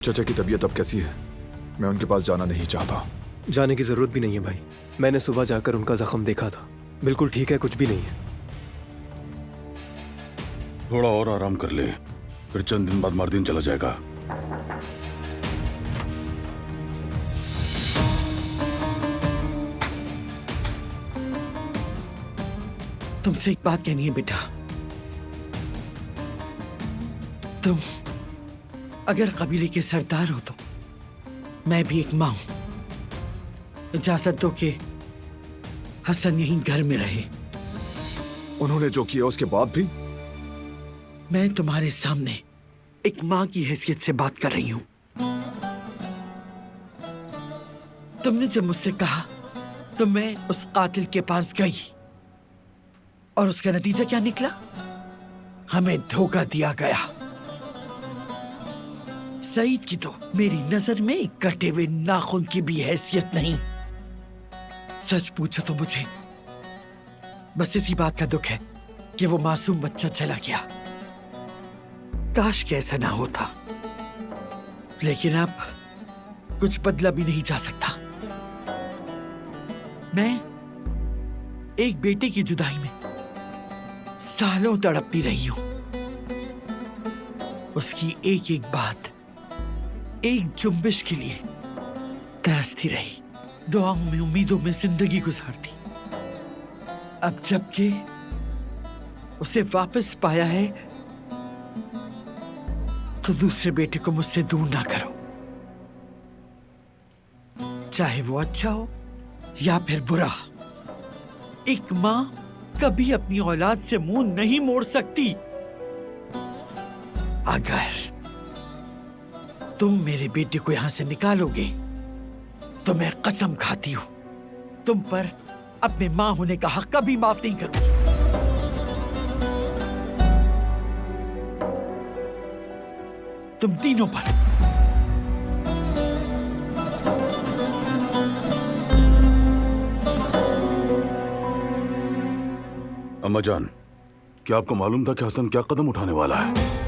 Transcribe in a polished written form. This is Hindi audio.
चचा की तबीयत अब कैसी है? मैं उनके पास जाना नहीं चाहता। जाने की जरूरत भी नहीं है भाई। मैंने सुबह जाकर उनका जख्म देखा था, बिल्कुल ठीक है, कुछ भी नहीं है। थोड़ा और आराम कर ले, फिर चंद दिन बाद मार्दिन चला जाएगा। तुमसे एक बात कहनी है बेटा। तुम अगर कबीले के सरदार हो तो मैं भी एक मां हूं। इजाजत दो कि हसन यहीं घर में रहे। उन्होंने जो किया उसके बाद भी? मैं तुम्हारे सामने एक मां की हैसियत से बात कर रही हूं। तुमने जब मुझसे कहा तो मैं उस कातिल के पास गई और उसका नतीजा क्या निकला? हमें धोखा दिया गया। सईद की तो मेरी नजर में एक कटे हुए नाखून की भी हैसियत नहीं। सच पूछो तो मुझे बस इसी बात का दुख है कि वो मासूम बच्चा चला गया। काश कि ऐसा ना होता, लेकिन अब कुछ बदला भी नहीं जा सकता। मैं एक बेटे की जुदाई में सालों तड़पती रही हूं। उसकी एक एक बात, एक जुम्बिश के लिए तरसती रही, दुआओं में, उम्मीदों में जिंदगी गुजारती। अब जबकि उसे वापस पाया है तो दूसरे बेटे को मुझसे दूर ना करो, चाहे वो अच्छा हो या फिर बुरा। एक मां कभी अपनी औलाद से मुंह नहीं मोड़ सकती। अगर तुम मेरे बेटे को यहां से निकालोगे तो मैं कसम खाती हूं तुम पर अपने मां होने का हक कभी माफ नहीं करूंगी। तुम तीनों पर। अम्मा जान, क्या आपको मालूम था कि हसन क्या कदम उठाने वाला है?